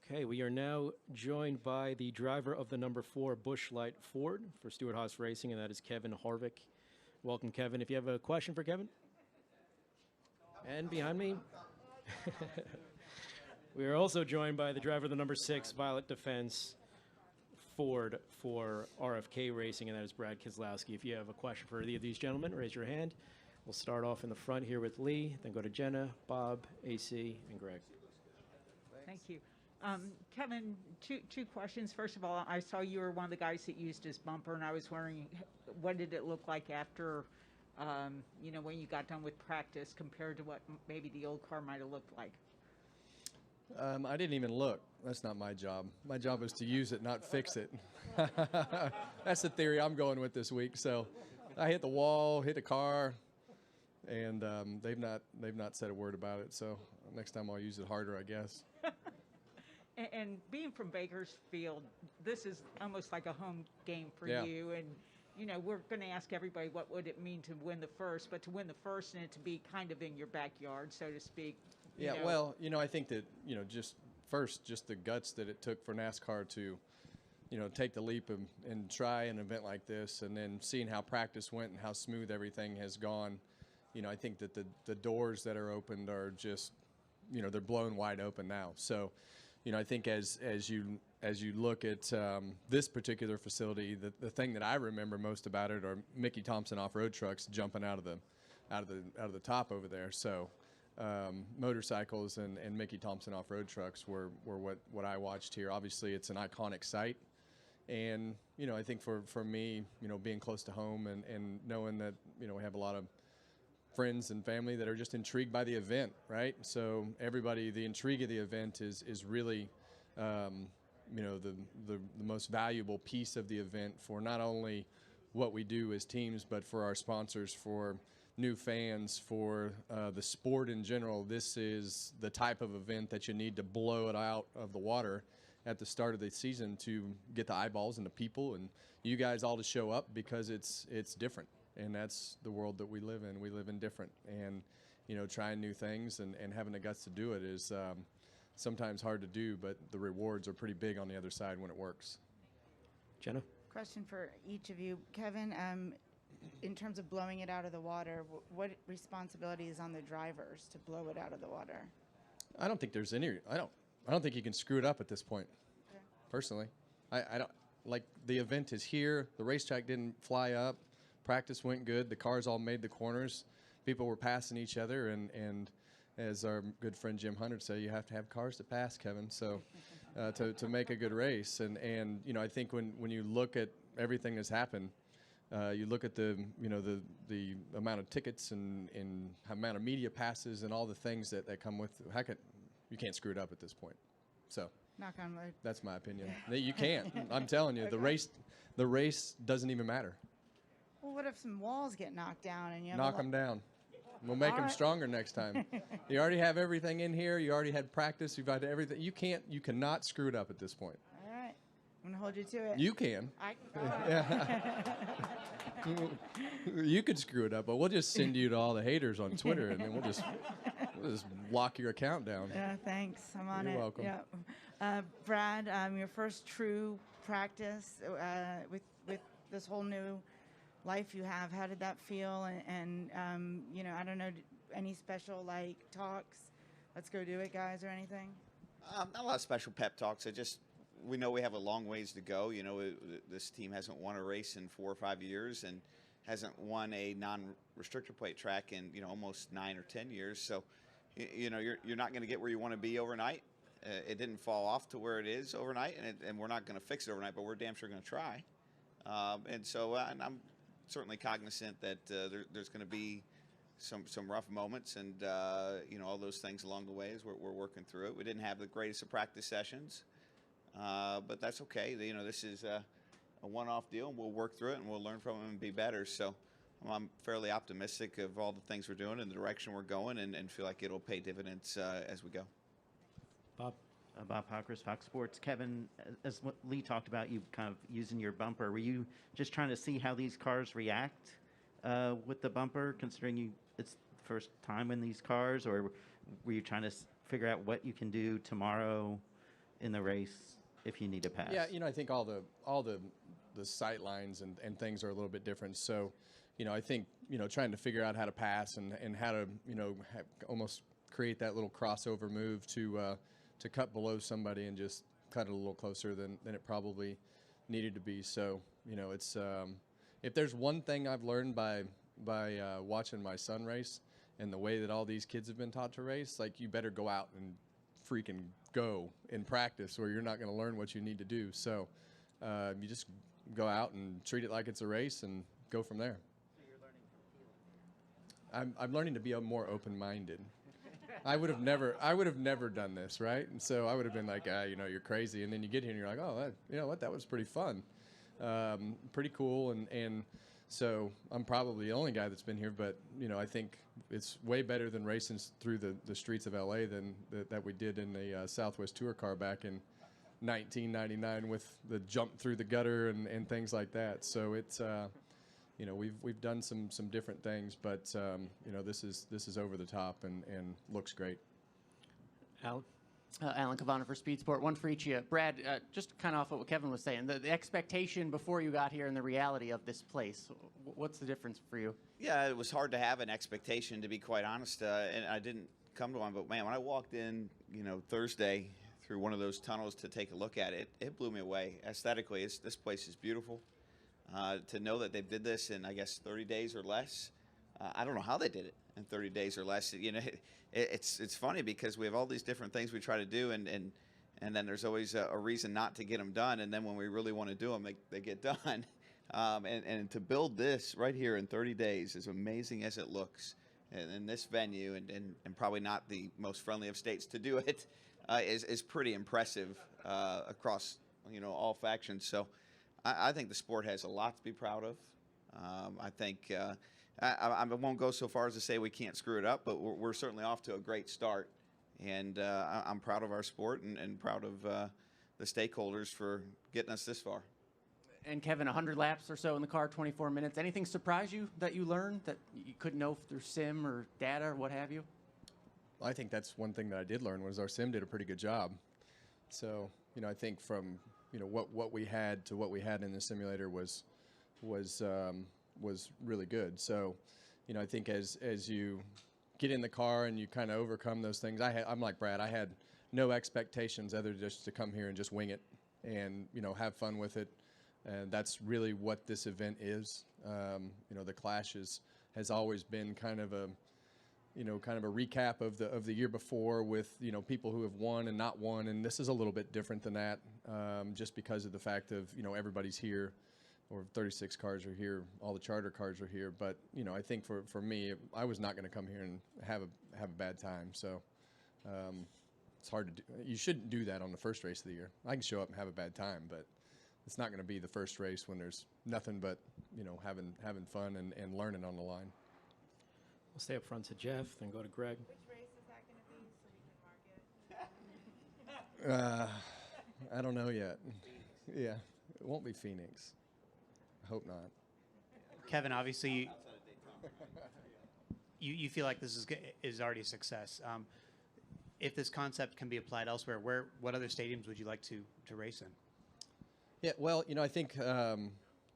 Okay, we are now joined by the driver of the number 4 Busch Light Ford for Stewart Haas Racing, and that is Kevin Harvick. Welcome, Kevin. If you have a question for Kevin. And behind me, we are also joined by the driver of the number 6 Violet Defense Ford for RFK Racing, and that is Brad Keselowski. If you have a question for either of these gentlemen, raise your hand. We'll start off in the front here with Lee, then go to Jenna, Bob, AC, and Greg. Thank you. Kevin, two questions. First of all, I saw you were one of the guys that used his bumper, and I was wondering, what did it look like after, when you got done with practice compared to what maybe the old car might have looked like? I didn't even look. That's not my job. My job is to use it, not fix it. That's the theory I'm going with this week. So I hit the wall, hit a car, and they've not said a word about it. So next time I'll use it harder, I guess. And being from Bakersfield, this is almost like a home game for Yeah. you. And, we're going to ask everybody what would it mean to win the first, but to win the first and it to be kind of in your backyard, so to speak. Yeah, well, I think that, just the guts that it took for NASCAR to, take the leap and try an event like this, and then seeing how practice went and how smooth everything has gone, I think that the doors that are opened are just, they're blown wide open now. So, I think as you look at this particular facility, the thing that I remember most about it are Mickey Thompson off-road trucks jumping out of the top over there. So motorcycles and Mickey Thompson off-road trucks were what I watched here. Obviously, it's an iconic site, and I think for me, being close to home and knowing that we have a lot of friends and family that are just intrigued by the event, right? So everybody, the intrigue of the event is really, the most valuable piece of the event for not only what we do as teams, but for our sponsors, for new fans, for the sport in general. This is the type of event that you need to blow it out of the water at the start of the season to get the eyeballs and the people and you guys all to show up, because it's different. And that's the world that we live in. We live in different. And, trying new things and having the guts to do it is sometimes hard to do, but the rewards are pretty big on the other side when it works. Jenna? Question for each of you. Kevin, in terms of blowing it out of the water, what responsibility is on the drivers to blow it out of the water? I don't think there's any. I don't think you can screw it up at this point. Okay. Personally, I don't like the event is here. The racetrack didn't fly up. Practice went good. The cars all made the corners. People were passing each other, and as our good friend Jim Hunter said, you have to have cars to pass, Kevin. So to make a good race, and I think when you look at everything that's happened, you look at the amount of tickets and amount of media passes and all the things that come with. You can't screw it up at this point. So. Knock on wood. That's my opinion. You can't. I'm telling you, okay. The race doesn't even matter. Well, what if some walls get knocked down and you have knock them down? We'll make them stronger next time. You already have everything in here. You already had practice. You've had everything. You cannot screw it up at this point. All right. I'm going to hold you to it. You can. You could screw it up, but we'll just send you to all the haters on Twitter, and then we'll just lock your account down. Yeah, thanks. I'm on it. You're welcome. Yeah. Brad, your first true practice with this whole new life you have, how did that feel? And I don't know, any special talks, let's go do it guys, or anything? Not a lot of special pep talks. We know we have a long ways to go. This team hasn't won a race in 4 or 5 years and hasn't won a non-restrictor plate track in almost 9 or 10 years. So you're not going to get where you want to be overnight. It didn't fall off to where it is overnight, and we're not going to fix it overnight, but we're damn sure going to try. And I'm certainly cognizant that there's going to be some rough moments and all those things along the way as we're working through it. We didn't have the greatest of practice sessions, but that's okay. This is a one-off deal, and we'll work through it and we'll learn from it and be better. So I'm fairly optimistic of all the things we're doing and the direction we're going, and feel like it'll pay dividends as we go. Bob? Bob Hawkers, Fox Sports. Kevin, as what Lee talked about, you kind of using your bumper. Were you just trying to see how these cars react with the bumper, considering it's the first time in these cars, or were you trying to figure out what you can do tomorrow in the race if you need to pass? Yeah, I think all the sight lines and things are a little bit different. So, I think, trying to figure out how to pass and how to, almost create that little crossover move to cut below somebody and just cut it a little closer than it probably needed to be. So, it's if there's one thing I've learned by watching my son race and the way that all these kids have been taught to race, like, you better go out and freaking go in practice or you're not going to learn what you need to do. So you just go out and treat it like it's a race and go from there. So you're learning from Keelan. I'm learning to be more open-minded. I would have never done this, right? And so I would have been like, you're crazy. And then you get here and you're like, oh, you know what, that was pretty fun, pretty cool. And so I'm probably the only guy that's been here, but I think it's way better than racing through the streets of LA than that we did in the Southwest Tour car back in 1999 with the jump through the gutter and things like that. So it's we've done some different things, but this is over the top and looks great. Alan? Alan Cavana for Speed Sport. One for each of you. Brad, just kind of off what Kevin was saying, the expectation before you got here and the reality of this place, what's the difference for you? Yeah, it was hard to have an expectation, to be quite honest, and I didn't come to one. But, man, when I walked in, Thursday through one of those tunnels to take a look at it, it blew me away. Aesthetically, this place is beautiful. To know that they did this in, I guess, 30 days or less, I don't know how they did it in 30 days or less. It's funny because we have all these different things we try to do, and then there's always a reason not to get them done. And then when we really want to do them, they get done. And to build this right here in 30 days, as amazing as it looks, and in this venue, and probably not the most friendly of states to do it, is pretty impressive across all factions. So I think the sport has a lot to be proud of. I think I won't go so far as to say we can't screw it up, but we're certainly off to a great start. And I'm proud of our sport and proud of the stakeholders for getting us this far. And Kevin, 100 laps or so in the car, 24 minutes. Anything surprise you that you learned that you couldn't know through sim or data or what have you? I think that's one thing that I did learn was our sim did a pretty good job. So, I think from, what we had to what we had in the simulator was really good. So, I think as you get in the car and you kind of overcome those things, I'm like Brad, I had no expectations other than just to come here and just wing it and, have fun with it. And that's really what this event is. The Clash has always been kind of a recap of the year before with, people who have won and not won. And this is a little bit different than that, just because of the fact of, everybody's here, or 36 cars are here, all the charter cars are here. But, I think for me, I was not going to come here and have a bad time. So it's hard to do. You shouldn't do that on the first race of the year. I can show up and have a bad time, but it's not going to be the first race when there's nothing but, having fun and learning on the line. We'll stay up front to Jeff, then go to Greg. Which race is that going to be so we can mark it? I don't know yet. Yeah, it won't be Phoenix. I hope not. Kevin, obviously, you feel like this is already a success. If this concept can be applied elsewhere, what other stadiums would you like to race in? Yeah, well, I think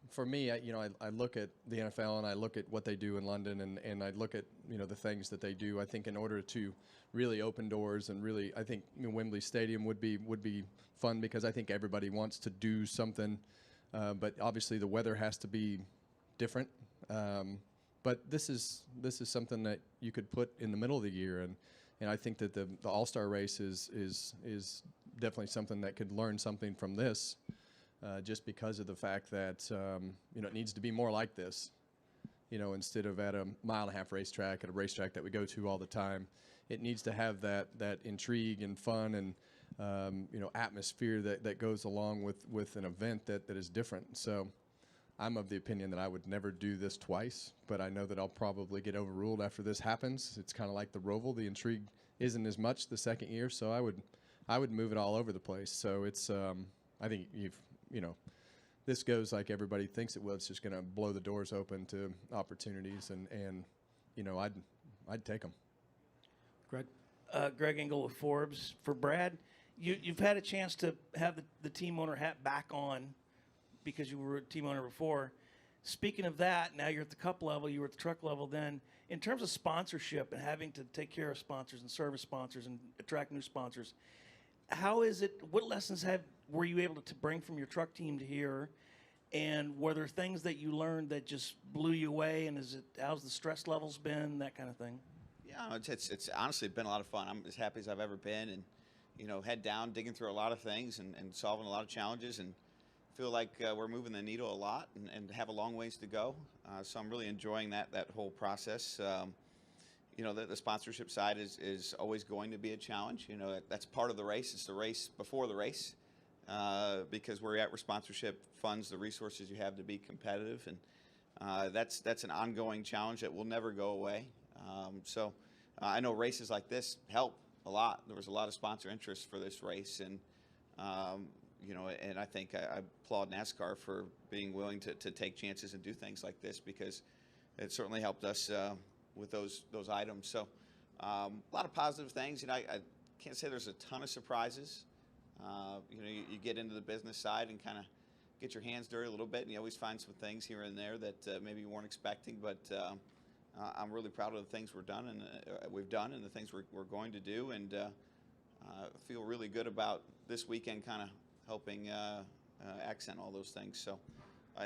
for me, I look at the NFL and I look at what they do in London and I look at, the things that they do. I think in order to really open doors and really, I think Wembley Stadium would be fun because I think everybody wants to do something, but obviously the weather has to be different. But this is something that you could put in the middle of the year, and I think that the All-Star race is definitely something that could learn something from this. Just because of the fact that, it needs to be more like this, instead of at a 1.5-mile racetrack, at a racetrack that we go to all the time. It needs to have that intrigue and fun and, atmosphere that goes along with an event that is different. So I'm of the opinion that I would never do this twice, but I know that I'll probably get overruled after this happens. It's kind of like the Roval. The intrigue isn't as much the second year, so I would move it all over the place. So it's, I think this goes like everybody thinks it will. It's just going to blow the doors open to opportunities, and I'd take them. Greg? Greg Engel with Forbes. For Brad, you've had a chance to have the team owner hat back on because you were a team owner before. Speaking of that, now you're at the cup level, you were at the truck level then. In terms of sponsorship and having to take care of sponsors and service sponsors and attract new sponsors, how is it, what lessons were you able to bring from your truck team to here? And were there things that you learned that just blew you away? And how's the stress levels been, that kind of thing? Yeah, it's honestly been a lot of fun. I'm as happy as I've ever been, and head down, digging through a lot of things and solving a lot of challenges, and feel like we're moving the needle a lot and have a long ways to go. So I'm really enjoying that whole process. The sponsorship side is always going to be a challenge. That's part of the race. It's the race before the race, because where sponsorship funds the resources you have to be competitive, and that's an ongoing challenge that will never go away. So I know races like this help a lot. There was a lot of sponsor interest for this race, and and I think I applaud NASCAR for being willing to take chances and do things like this, because it certainly helped us with those items. So a lot of positive things. I can't say there's a ton of surprises. You get into the business side and kind of get your hands dirty a little bit, and you always find some things here and there that maybe you weren't expecting. But I'm really proud of the things we've done and the things we're going to do, and feel really good about this weekend kind of helping accent all those things. So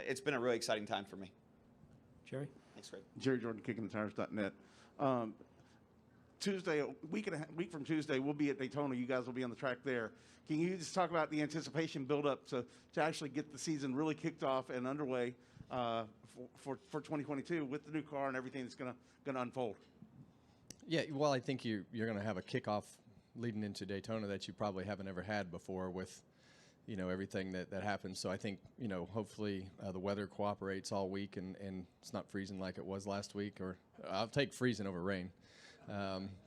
it's been a really exciting time for me. Jerry? Thanks, Greg. Jerry Jordan, kickingthetires.net. Tuesday, a week from Tuesday, we'll be at Daytona. You guys will be on the track there. Can you just talk about the anticipation build-up to actually get the season really kicked off and underway for 2022 with the new car and everything that's going to unfold? Yeah, well, I think you're going to have a kickoff leading into Daytona that you probably haven't ever had before with everything that happens. So I think, hopefully the weather cooperates all week and it's not freezing like it was last week, or I'll take freezing over rain.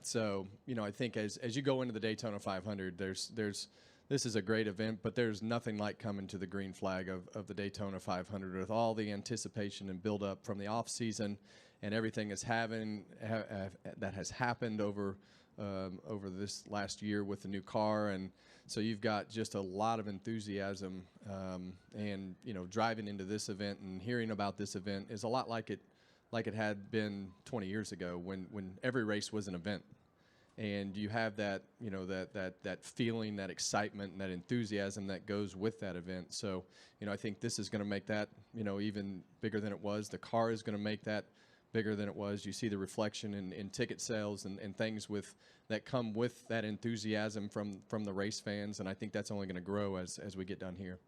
So, I think as you go into the Daytona 500, this is a great event, but there's nothing like coming to the green flag of the Daytona 500 with all the anticipation and build up from the off season and everything that has happened over this last year with the new car. And so you've got just a lot of enthusiasm, and driving into this event and hearing about this event is a lot like it had been 20 years ago when every race was an event, and you have that that feeling, that excitement, and that enthusiasm that goes with that event. So I think this is going to make that even bigger than it was. The car is going to make that bigger than it was. You see the reflection in ticket sales and things that come with that enthusiasm from the race fans, and I think that's only going to grow as we get done here.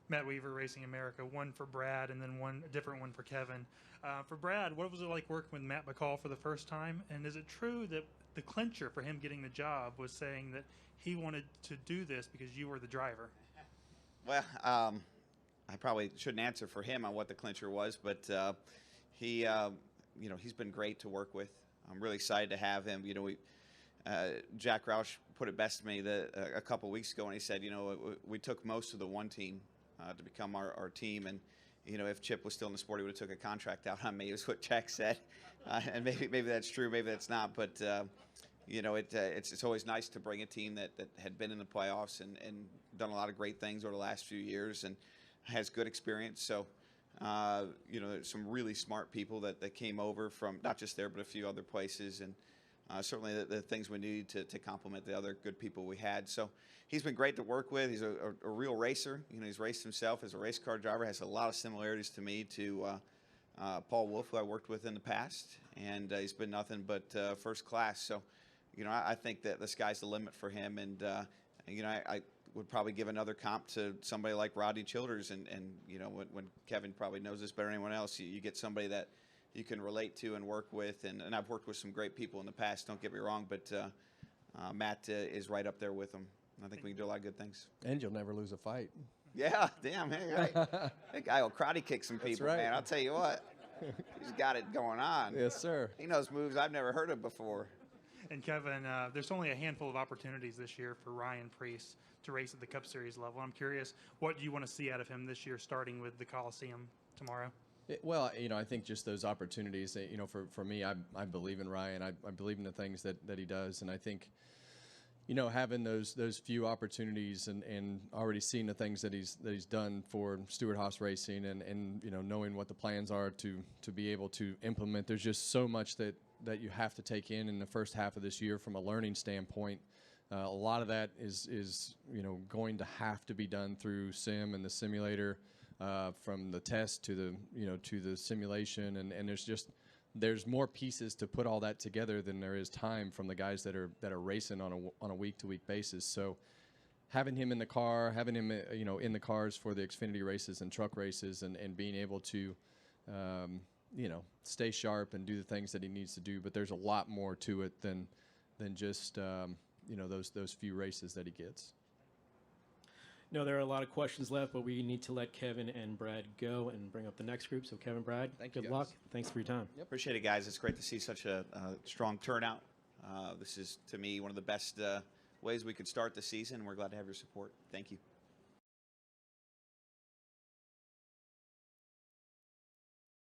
Matt Weaver, Racing America, one for Brad and then a different one for Kevin. For Brad, what was it like working with Matt McCall for the first time? And is it true that the clincher for him getting the job was saying that he wanted to do this because you were the driver? Well, I probably shouldn't answer for him on what the clincher was, but he's been great to work with. I'm really excited to have him. Jack Roush put it best to me a couple weeks ago when he said, we took most of the one team to become our team, and if Chip was still in the sport, he would have took a contract out on me, is what Jack said. And maybe that's true, maybe that's not, but it's always nice to bring a team that had been in the playoffs and done a lot of great things over the last few years and has good experience. So there's some really smart people that came over from not just there but a few other places, and certainly the things we need to complement the other good people we had. So he's been great to work with. He's a real racer. He's raced himself as a race car driver, has a lot of similarities to me, to Paul Wolf, who I worked with in the past, and he's been nothing but first class. So I think that the sky's the limit for him, and I would probably give another comp to somebody like Rodney Childers, and when Kevin probably knows this better than anyone else, you get somebody that you can relate to and work with, and I've worked with some great people in the past, don't get me wrong, but Matt is right up there with them. I think we can do a lot of good things. And you'll never lose a fight. Yeah, damn, hey, right. That guy will karate kick some people, right. man. I'll tell you what, he's got it going on. Yes, sir. He knows moves I've never heard of before. And Kevin, there's only a handful of opportunities this year for Ryan Preece to race at the Cup Series level. I'm curious, what do you want to see out of him this year, starting with the Coliseum tomorrow? Well, I think just those opportunities, for me, I believe in Ryan. I believe in the things that he does. And I think, having those few opportunities and already seeing the things that he's done for Stewart Haas Racing and knowing what the plans are to be able to implement. There's just so much that you have to take in the first half of this year from a learning standpoint. A lot of that is going to have to be done through sim and the simulator, from the test to the simulation, and there's more pieces to put all that together than there is time from the guys that are racing on a week-to-week basis. So having him in the car, having him in the cars for the Xfinity races and truck races, and being able to stay sharp and do the things that he needs to do. But there's a lot more to it than just those few races that he gets. No, there are a lot of questions left, but we need to let Kevin and Brad go and bring up the next group. So Kevin, Brad, good luck. Thanks for your time. Yep. Appreciate it, guys. It's great to see such a strong turnout. This is, to me, one of the best ways we could start the season. We're glad to have your support. Thank you.